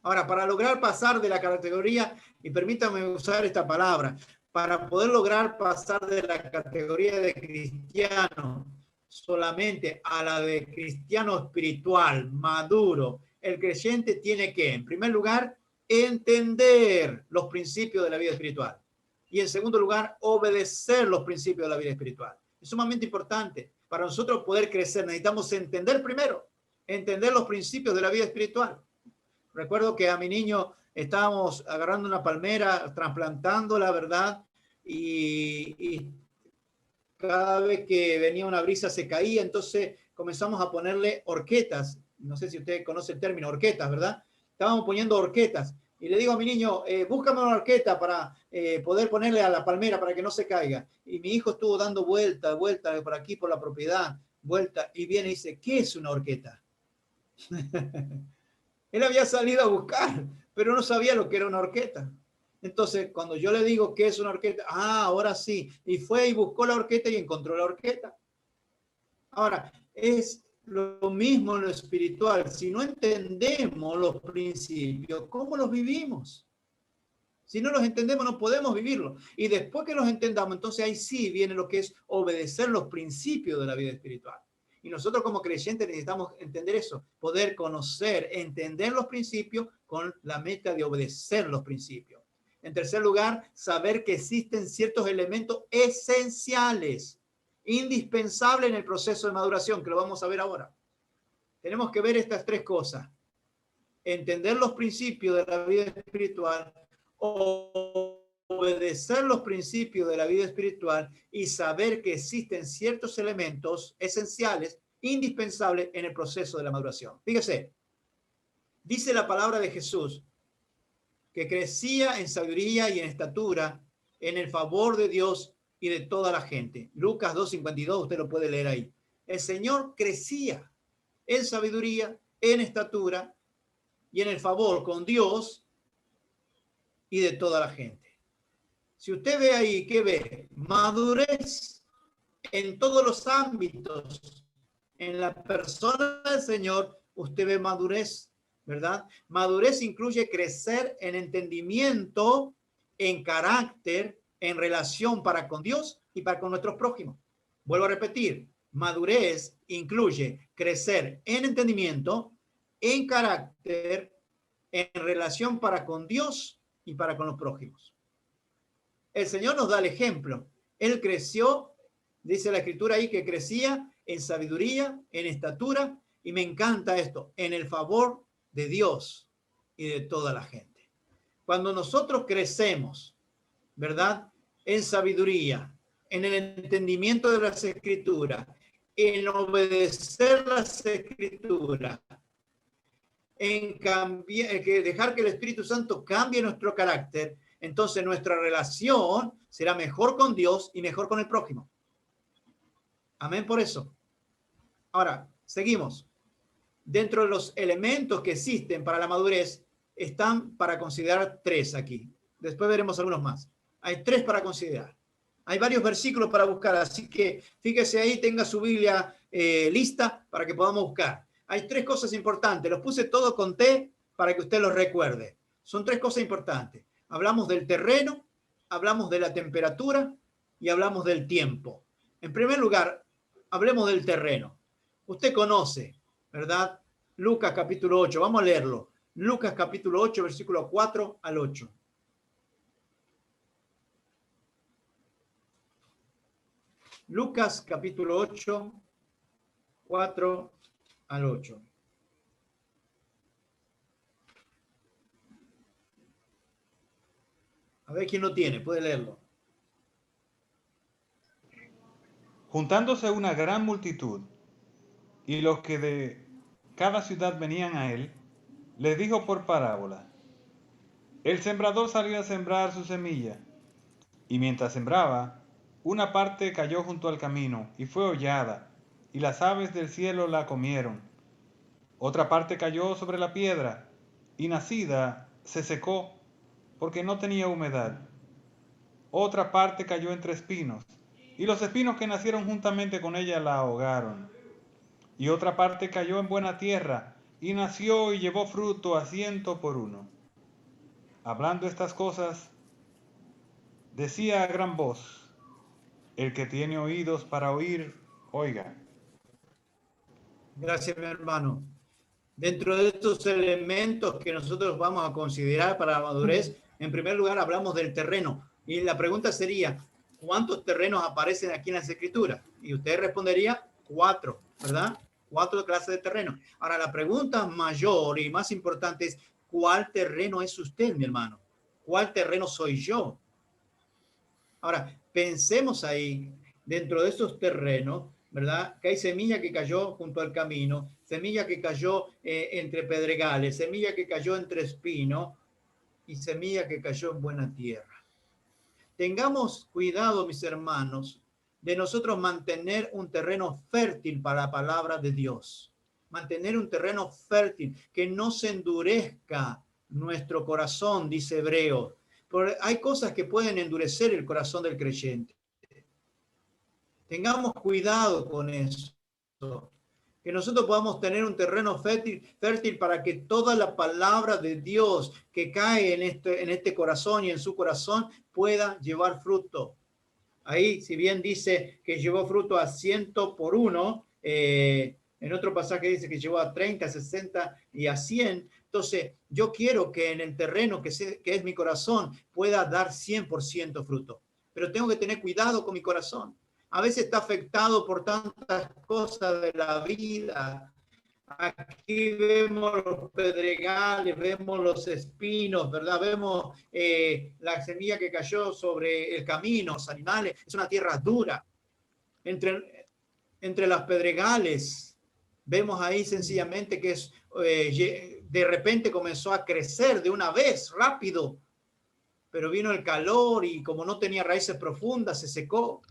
Ahora, para lograr pasar de la categoría, y permítame usar esta palabra, para poder lograr pasar de la categoría de cristiano solamente a la de cristiano espiritual, maduro, el creyente tiene que, en primer lugar, entender los principios de la vida espiritual. Y en segundo lugar, obedecer los principios de la vida espiritual. Es sumamente importante. Para nosotros poder crecer, necesitamos entender primero, entender los principios de la vida espiritual. Recuerdo que a mi niño estábamos agarrando una palmera, trasplantando la verdad, y cada vez que venía una brisa se caía, entonces comenzamos a ponerle horquetas. No sé si usted conoce el término horquetas, ¿verdad? Estábamos poniendo horquetas. Y le digo a mi niño, búscame una horqueta para poder ponerle a la palmera para que no se caiga. Y mi hijo estuvo dando vueltas por aquí, por la propiedad, vuelta, y viene y dice, ¿qué es una horqueta? Él había salido a buscar, pero no sabía lo que era una horqueta. Entonces, cuando yo le digo qué es una horqueta, ahora sí. Y fue y buscó la horqueta y encontró la horqueta. Ahora, es lo mismo en lo espiritual. Si no entendemos los principios, ¿cómo los vivimos? Si no los entendemos, no podemos vivirlos. Y después que los entendamos, entonces ahí sí viene lo que es obedecer los principios de la vida espiritual. Y nosotros como creyentes necesitamos entender eso, poder conocer, entender los principios con la meta de obedecer los principios. En tercer lugar, saber que existen ciertos elementos esenciales, indispensables en el proceso de maduración, que lo vamos a ver ahora. Tenemos que ver estas tres cosas. Entender los principios de la vida espiritual, obedecer los principios de la vida espiritual y saber que existen ciertos elementos esenciales, indispensables en el proceso de la maduración. Fíjese, dice la palabra de Jesús que crecía en sabiduría y en estatura, en el favor de Dios y de toda la gente. Lucas 2:52, usted lo puede leer ahí. El Señor crecía en sabiduría, en estatura y en el favor con Dios y de toda la gente. Si usted ve ahí, ¿qué ve? Madurez en todos los ámbitos. En la persona del Señor, usted ve madurez, ¿verdad? Madurez incluye crecer en entendimiento, en carácter, en relación para con Dios y para con nuestros prójimos. Vuelvo a repetir, madurez incluye crecer en entendimiento, en carácter, en relación para con Dios y para con los prójimos. El Señor nos da el ejemplo. Él creció, dice la Escritura ahí, que crecía en sabiduría, en estatura, y me encanta esto, en el favor de Dios y de toda la gente. Cuando nosotros crecemos, ¿verdad? En sabiduría, en el entendimiento de las Escrituras, en obedecer las Escrituras, en dejar que el Espíritu Santo cambie nuestro carácter, entonces nuestra relación será mejor con Dios y mejor con el prójimo. Amén por eso. Ahora, seguimos. Dentro de los elementos que existen para la madurez, están para considerar tres aquí. Después veremos algunos más. Hay tres para considerar. Hay varios versículos para buscar, así que fíjese ahí, tenga su Biblia lista para que podamos buscar. Hay tres cosas importantes. Los puse todos con T para que usted los recuerde. Son tres cosas importantes. Hablamos del terreno, hablamos de la temperatura y hablamos del tiempo. En primer lugar, hablemos del terreno. Usted conoce, ¿verdad? Lucas capítulo 8. Vamos a leerlo. Lucas capítulo 8, versículo 4 al 8. Lucas capítulo 8, 4 al 8. A ver quién lo tiene, puede leerlo. Juntándose una gran multitud, y los que de cada ciudad venían a él, les dijo por parábola: El sembrador salió a sembrar su semilla, y mientras sembraba, una parte cayó junto al camino, y fue hollada, y las aves del cielo la comieron. Otra parte cayó sobre la piedra, y nacida se secó, porque no tenía humedad. Otra parte cayó entre espinos, y los espinos que nacieron juntamente con ella la ahogaron. Y otra parte cayó en buena tierra, y nació y llevó fruto a 100 por uno. Hablando estas cosas, decía a gran voz: El que tiene oídos para oír, oiga. Gracias, mi hermano. Dentro de estos elementos que nosotros vamos a considerar para la madurez, en primer lugar hablamos del terreno. Y la pregunta sería, ¿cuántos terrenos aparecen aquí en las Escrituras? Y usted respondería 4, ¿verdad? 4 clases de terreno. Ahora, la pregunta mayor y más importante es, ¿cuál terreno es usted, mi hermano? ¿Cuál terreno soy yo? Ahora, pensemos ahí dentro de esos terrenos, ¿verdad? Que hay semilla que cayó junto al camino, semilla que cayó entre pedregales, semilla que cayó entre espinos y semilla que cayó en buena tierra. Tengamos cuidado, mis hermanos, de nosotros mantener un terreno fértil para la palabra de Dios. Mantener un terreno fértil, que no se endurezca nuestro corazón, dice Hebreo. Porque hay cosas que pueden endurecer el corazón del creyente. Tengamos cuidado con eso. Que nosotros podamos tener un terreno fértil para que toda la palabra de Dios que cae en este corazón y en su corazón pueda llevar fruto. Ahí, si bien dice que llevó fruto a 100 por 1, en otro pasaje dice que llevó a 30, 60 y a 100. Entonces, yo quiero que en el terreno que es mi corazón pueda dar 100% fruto. Pero tengo que tener cuidado con mi corazón. A veces está afectado por tantas cosas de la vida. Aquí vemos los pedregales, vemos los espinos, ¿verdad? Vemos la semilla que cayó sobre el camino, los animales. Es una tierra dura. Entre las pedregales, vemos ahí sencillamente que de repente comenzó a crecer de una vez, rápido. Pero vino el calor y como no tenía raíces profundas, se secó.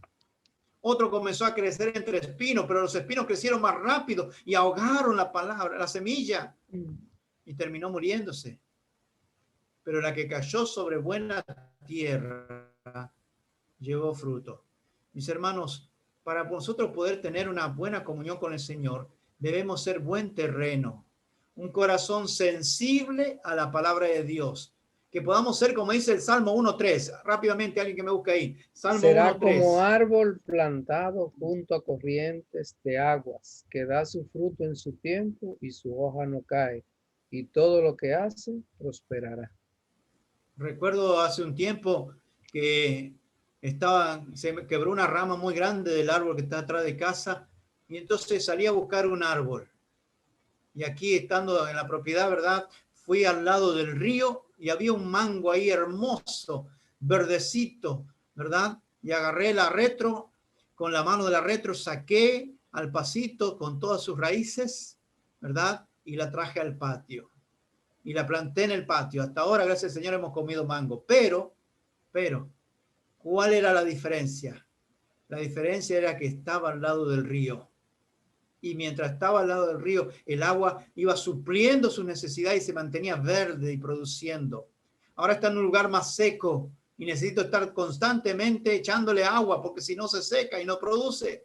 Otro comenzó a crecer entre espinos, pero los espinos crecieron más rápido y ahogaron la palabra, la semilla, y terminó muriéndose. Pero la que cayó sobre buena tierra llevó fruto. Mis hermanos, para nosotros poder tener una buena comunión con el Señor, debemos ser buen terreno, un corazón sensible a la palabra de Dios. Que podamos ser, como dice el Salmo 1.3. Rápidamente, alguien que me busque ahí. Salmo 1.3. Será como árbol plantado junto a corrientes de aguas, que da su fruto en su tiempo y su hoja no cae, y todo lo que hace prosperará. Recuerdo hace un tiempo que se me quebró una rama muy grande del árbol que está atrás de casa, y entonces salí a buscar un árbol. Y aquí, estando en la propiedad, ¿verdad? Fui al lado del río y había un mango ahí hermoso, verdecito, ¿verdad? Y agarré la retro, con la mano de la retro saqué al pasito con todas sus raíces, ¿verdad? Y la traje al patio. Y la planté en el patio. Hasta ahora, gracias al Señor, hemos comido mango. Pero, ¿cuál era la diferencia? La diferencia era que estaba al lado del río. Y mientras estaba al lado del río, el agua iba supliendo su necesidad y se mantenía verde y produciendo. Ahora está en un lugar más seco y necesito estar constantemente echándole agua porque si no se seca y no produce.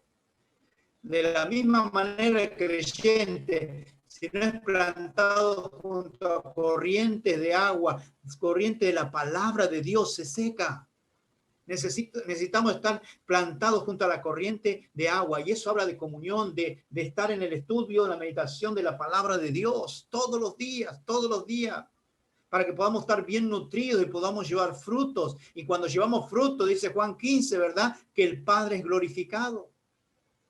De la misma manera el creyente, si no es plantado junto a corrientes de agua, corriente de la palabra de Dios, se seca. Necesitamos estar plantados junto a la corriente de agua, y eso habla de comunión, de estar en el estudio, de la meditación de la palabra de Dios todos los días, para que podamos estar bien nutridos y podamos llevar frutos. Y cuando llevamos frutos, dice Juan 15, ¿verdad? Que el Padre es glorificado.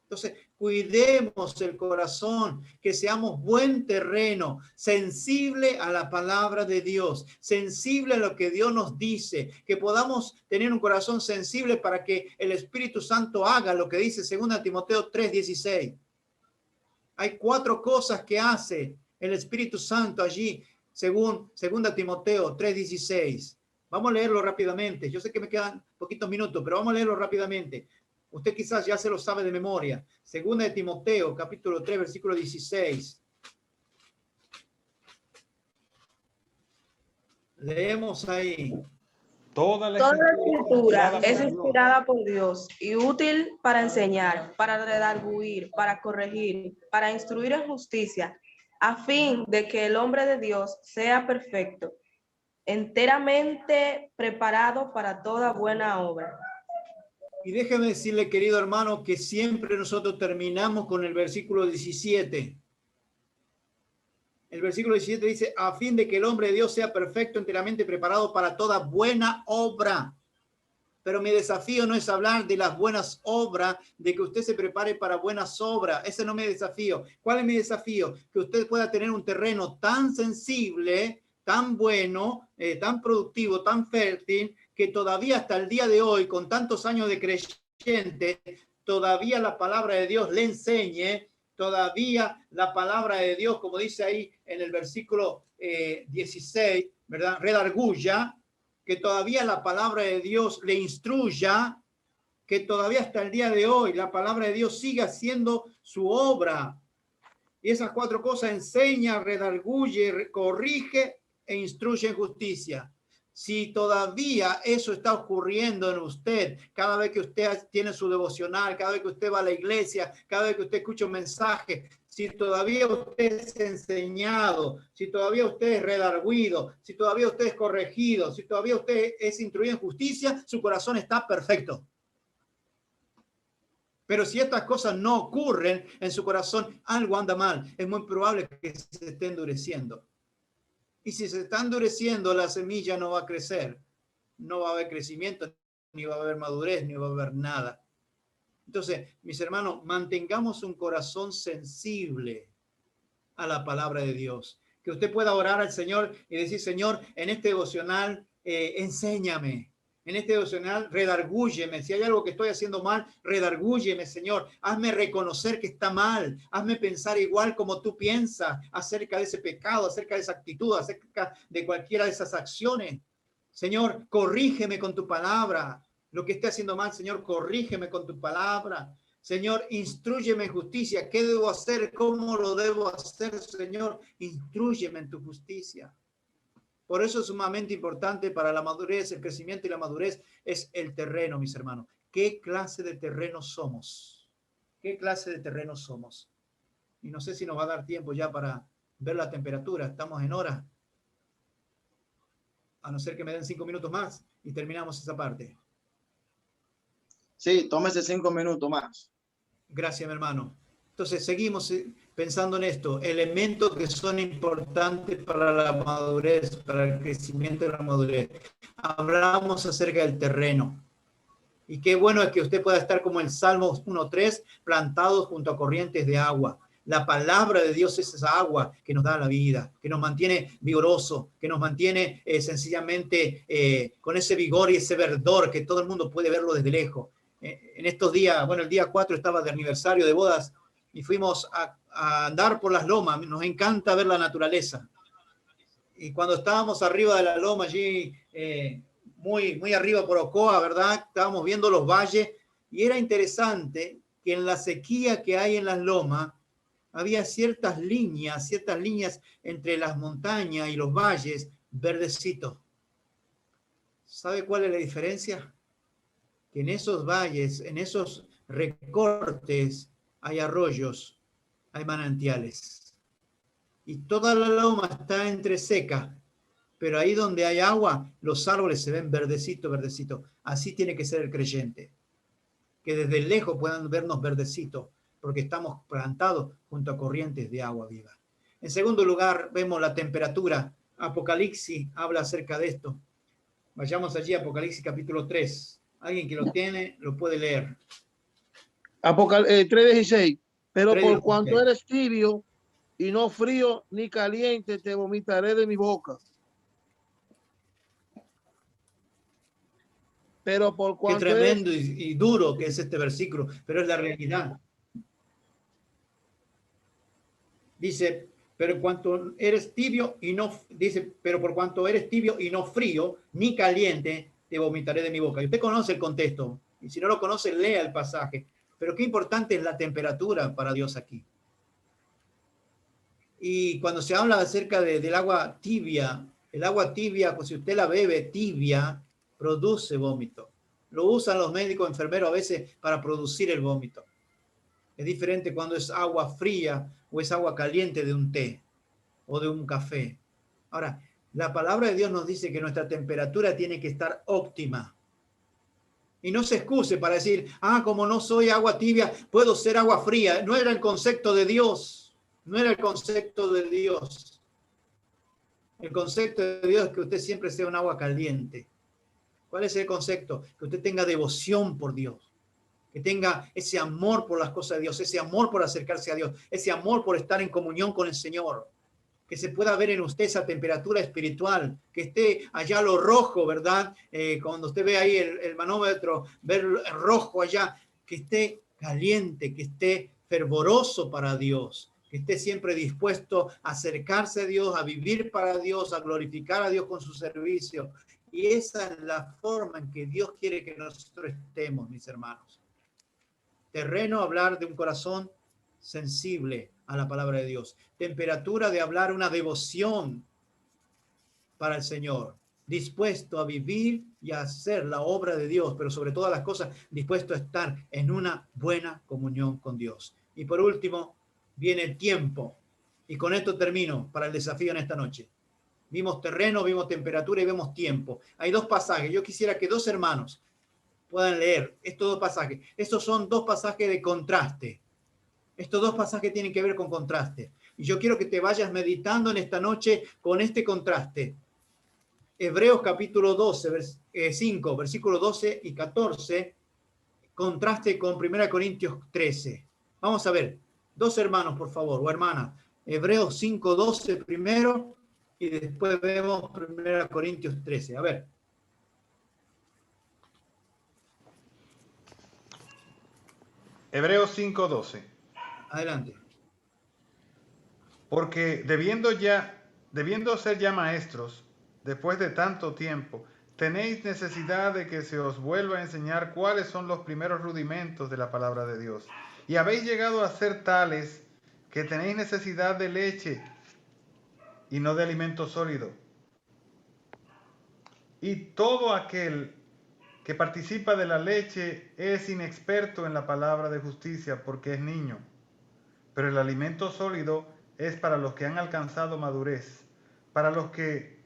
Entonces, cuidemos el corazón, que seamos buen terreno, sensible a la palabra de Dios, sensible a lo que Dios nos dice, que podamos tener un corazón sensible para que el Espíritu Santo haga lo que dice 2 Timoteo 3:16. Hay 4 cosas que hace el Espíritu Santo allí, según 2 Timoteo 3:16. Vamos a leerlo rápidamente. Yo sé que me quedan poquitos minutos, pero vamos a leerlo rápidamente. Usted quizás ya se lo sabe de memoria. 2 Timoteo, capítulo 3, versículo 16. Leemos ahí. Toda la escritura es inspirada por Dios y útil para enseñar, para redarguir, para corregir, para instruir en justicia, a fin de que el hombre de Dios sea perfecto, enteramente preparado para toda buena obra. Y déjeme decirle, querido hermano, que siempre nosotros terminamos con el versículo 17. El versículo 17 dice, a fin de que el hombre de Dios sea perfecto, enteramente preparado para toda buena obra. Pero mi desafío no es hablar de las buenas obras, de que usted se prepare para buenas obras. Ese no es mi desafío. ¿Cuál es mi desafío? Que usted pueda tener un terreno tan sensible, tan bueno, tan productivo, tan fértil, que todavía hasta el día de hoy, con tantos años de creyente, todavía la palabra de Dios le enseñe, todavía la palabra de Dios, como dice ahí en el versículo 16, ¿verdad? Redarguya, que todavía la palabra de Dios le instruya, que todavía hasta el día de hoy la palabra de Dios siga haciendo su obra. Y esas cuatro cosas: enseña, redarguye, corrige e instruye en justicia. Si todavía eso está ocurriendo en usted, cada vez que usted tiene su devocional, cada vez que usted va a la iglesia, cada vez que usted escucha un mensaje, si todavía usted es enseñado, si todavía usted es redarguido, si todavía usted es corregido, si todavía usted es instruido en justicia, su corazón está perfecto. Pero si estas cosas no ocurren en su corazón, algo anda mal. Es muy probable que se esté endureciendo. Y si se está endureciendo, la semilla no va a crecer. No va a haber crecimiento, ni va a haber madurez, ni va a haber nada. Entonces, mis hermanos, mantengamos un corazón sensible a la palabra de Dios. Que usted pueda orar al Señor y decir: Señor, en este devocional, enséñame. En este devocional, redargúyeme. Si hay algo que estoy haciendo mal, redargúyeme, Señor. Hazme reconocer que está mal. Hazme pensar igual como tú piensas acerca de ese pecado, acerca de esa actitud, acerca de cualquiera de esas acciones. Señor, corrígeme con tu palabra. Lo que esté haciendo mal, Señor, corrígeme con tu palabra. Señor, instrúyeme en justicia. ¿Qué debo hacer? ¿Cómo lo debo hacer, Señor? Instrúyeme en tu justicia. Por eso es sumamente importante para la madurez, el crecimiento y la madurez es el terreno, mis hermanos. ¿Qué clase de terreno somos? ¿Qué clase de terreno somos? Y no sé si nos va a dar tiempo ya para ver la temperatura. Estamos en hora. A no ser que me den 5 minutos más y terminamos esa parte. Sí, tómese 5 minutos más. Gracias, mi hermano. Entonces, seguimos pensando en esto, elementos que son importantes para la madurez, para el crecimiento de la madurez. Hablamos acerca del terreno. Y qué bueno es que usted pueda estar como el Salmo 1:3, plantados junto a corrientes de agua. La palabra de Dios es esa agua que nos da la vida, que nos mantiene vigoroso, que nos mantiene sencillamente con ese vigor y ese verdor que todo el mundo puede verlo desde lejos. En estos días, bueno, el día 4 estaba de aniversario de bodas y fuimos a andar por las lomas. Nos encanta ver la naturaleza. Y cuando estábamos arriba de la loma, allí muy arriba por Ocoa, ¿verdad? Estábamos viendo los valles y era interesante que en la sequía que hay en las lomas había ciertas líneas entre las montañas y los valles verdecitos. ¿Sabe cuál es la diferencia? Que en esos valles, en esos recortes, hay arroyos, hay manantiales. Y toda la loma está entreseca, pero ahí donde hay agua, los árboles se ven verdecitos, verdecitos. Así tiene que ser el creyente. Que desde lejos puedan vernos verdecitos, porque estamos plantados junto a corrientes de agua viva. En segundo lugar, vemos la temperatura. Apocalipsis habla acerca de esto. Vayamos allí, Apocalipsis capítulo 3. Alguien que lo tiene, lo puede leer. 3:16. Pero 3:16. por cuanto eres tibio y no frío ni caliente, te vomitaré de mi boca. Pero por Qué cuanto tremendo y duro que es este versículo, pero es la realidad. Dice, pero cuanto eres tibio y no, dice, pero por cuanto eres tibio y no frío ni caliente, te vomitaré de mi boca. Y usted conoce el contexto, y si no lo conoce, lea el pasaje. Pero qué importante es la temperatura para Dios aquí. Y cuando se habla acerca del agua tibia, el agua tibia, pues si usted la bebe tibia, produce vómito. Lo usan los médicos enfermeros a veces para producir el vómito. Es diferente cuando es agua fría o es agua caliente de un té o de un café. Ahora, la palabra de Dios nos dice que nuestra temperatura tiene que estar óptima. Y no se excuse para decir, como no soy agua tibia, puedo ser agua fría. No era el concepto de Dios. No era el concepto de Dios. El concepto de Dios es que usted siempre sea un agua caliente. ¿Cuál es el concepto? Que usted tenga devoción por Dios. Que tenga ese amor por las cosas de Dios, ese amor por acercarse a Dios, ese amor por estar en comunión con el Señor. Que se pueda ver en usted esa temperatura espiritual, que esté allá lo rojo, ¿verdad? Cuando usted ve ahí el manómetro, ver el rojo allá, que esté caliente, que esté fervoroso para Dios, que esté siempre dispuesto a acercarse a Dios, a vivir para Dios, a glorificar a Dios con su servicio. Y esa es la forma en que Dios quiere que nosotros estemos, mis hermanos. Terreno, hablar de un corazón sensible a la palabra de Dios. Temperatura de hablar una devoción para el Señor. Dispuesto a vivir y a hacer la obra de Dios, pero sobre todas las cosas, dispuesto a estar en una buena comunión con Dios. Y por último, viene el tiempo. Y con esto termino para el desafío en esta noche. Vimos terreno, vimos temperatura y vemos tiempo. Hay dos pasajes. Yo quisiera que dos hermanos puedan leer estos dos pasajes. Estos son dos pasajes de contraste. Estos dos pasajes tienen que ver con contraste. Y yo quiero que te vayas meditando en esta noche con este contraste. Hebreos capítulo 5, versículos 12 y 14, contraste con 1 Corintios 13. Vamos a ver, dos hermanos, por favor, o hermanas. Hebreos 5, 12 primero y después vemos 1 Corintios 13. A ver. Hebreos 5:12. Adelante. Porque debiendo ser ya maestros, después de tanto tiempo, tenéis necesidad de que se os vuelva a enseñar cuáles son los primeros rudimentos de la palabra de Dios. Y habéis llegado a ser tales que tenéis necesidad de leche y no de alimento sólido. Y todo aquel que participa de la leche es inexperto en la palabra de justicia porque es niño. Pero el alimento sólido es para los que han alcanzado madurez, para los que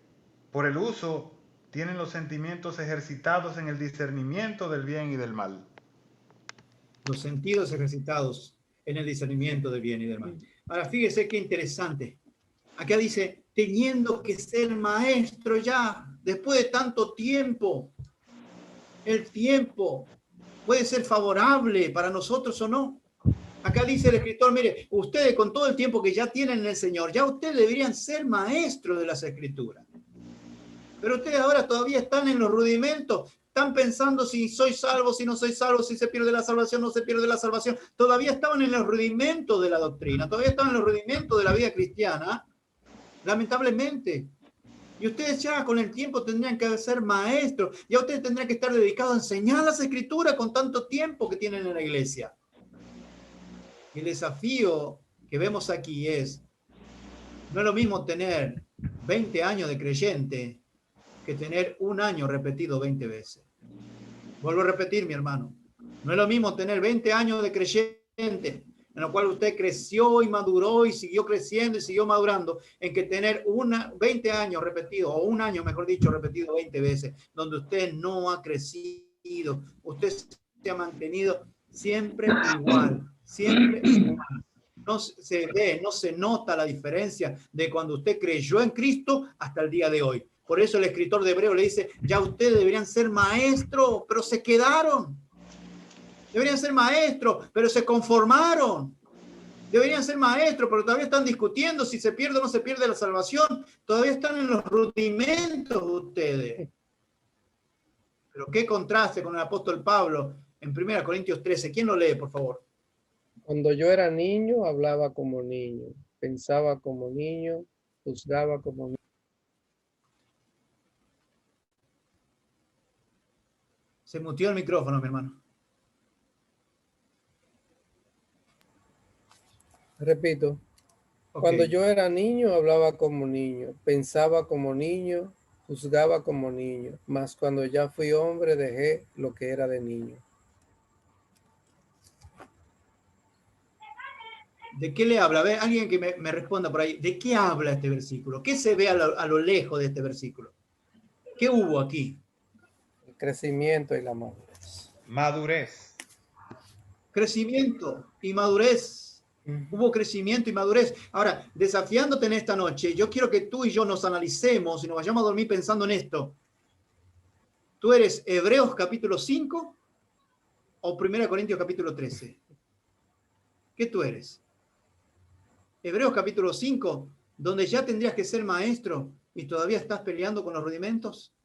por el uso tienen los sentimientos ejercitados en el discernimiento del bien y del mal. Los sentidos ejercitados en el discernimiento del bien y del mal. Ahora, fíjese qué interesante. Acá dice, teniendo que ser maestro ya, después de tanto tiempo. El tiempo puede ser favorable para nosotros o no. Acá dice el escritor, mire, ustedes con todo el tiempo que ya tienen en el Señor, ya ustedes deberían ser maestros de las Escrituras. Pero ustedes ahora todavía están en los rudimentos, están pensando si soy salvo, si no soy salvo, si se pierde la salvación, no se pierde la salvación. Todavía estaban en los rudimentos de la doctrina, todavía estaban en los rudimentos de la vida cristiana, lamentablemente. Y ustedes ya con el tiempo tendrían que ser maestros, ya ustedes tendrían que estar dedicados a enseñar las Escrituras con tanto tiempo que tienen en la iglesia. Y el desafío que vemos aquí es, no es lo mismo tener 20 años de creyente que tener un año repetido 20 veces. Vuelvo a repetir, mi hermano. No es lo mismo tener 20 años de creyente, en lo cual usted creció y maduró y siguió creciendo y siguió madurando, en que tener 20 años repetidos, o un año, mejor dicho, repetido 20 veces, donde usted no ha crecido, usted se ha mantenido siempre igual, siempre igual. No se ve, no se nota la diferencia de cuando usted creyó en Cristo hasta el día de hoy. Por eso el escritor de Hebreo le dice, ya ustedes deberían ser maestros, pero se quedaron. Deberían ser maestros, pero se conformaron. Deberían ser maestros, pero todavía están discutiendo si se pierde o no se pierde la salvación. Todavía están en los rudimentos ustedes. Pero qué contraste con el apóstol Pablo en 1 Corintios 13. ¿Quién lo lee, por favor? Cuando yo era niño, hablaba como niño, pensaba como niño, juzgaba como niño. Se muteó el micrófono, mi hermano. Repito, Okay. Cuando yo era niño, hablaba como niño, pensaba como niño, juzgaba como niño, mas cuando ya fui hombre, dejé lo que era de niño. ¿De qué le habla? A ver, alguien que me responda por ahí. ¿De qué habla este versículo? ¿Qué se ve a lo lejos de este versículo? ¿Qué hubo aquí? El crecimiento y la madurez. Madurez. Crecimiento y madurez. Hubo crecimiento y madurez. Ahora, desafiándote en esta noche, yo quiero que tú y yo nos analicemos y nos vayamos a dormir pensando en esto. ¿Tú eres Hebreos capítulo 5 o 1 Corintios capítulo 13? ¿Qué tú eres? Hebreos capítulo 5, donde ya tendrías que ser maestro y todavía estás peleando con los rudimentos.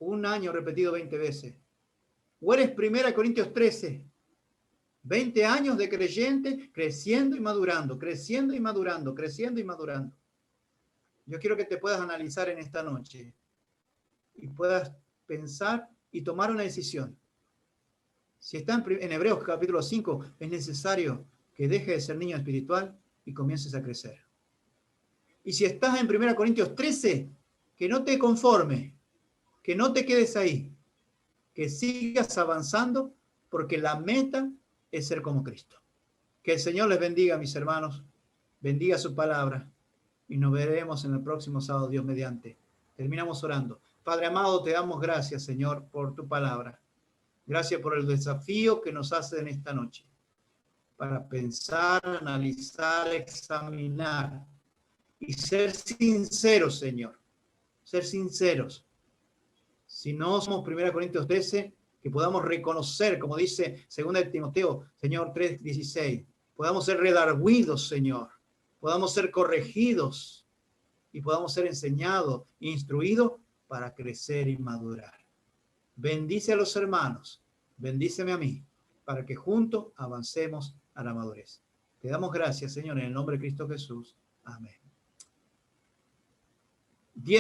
Un año repetido 20 veces. ¿O eres 1 Corintios 13, 20 años de creyente, creciendo y madurando, creciendo y madurando, creciendo y madurando. Yo quiero que te puedas analizar en esta noche y puedas pensar y tomar una decisión. Si está en Hebreos capítulo 5, es necesario que dejes de ser niño espiritual y comiences a crecer. Y si estás en 1 Corintios 13, que no te conformes, que no te quedes ahí, que sigas avanzando, porque la meta es ser como Cristo. Que el Señor les bendiga, mis hermanos, bendiga su palabra, y nos veremos en el próximo sábado, Dios mediante. Terminamos orando. Padre amado, te damos gracias, Señor, por tu palabra. Gracias por el desafío que nos hace en esta noche, para pensar, analizar, examinar y ser sinceros, Señor. Ser sinceros. Si no somos 1 Corintios 13, que podamos reconocer, como dice 2 Timoteo, Señor 3:16, podamos ser redarguidos, Señor, podamos ser corregidos y podamos ser enseñados, instruidos para crecer y madurar. Bendice a los hermanos, bendíceme a mí, para que juntos avancemos a la madurez. Te damos gracias, Señor, en el nombre de Cristo Jesús. Amén.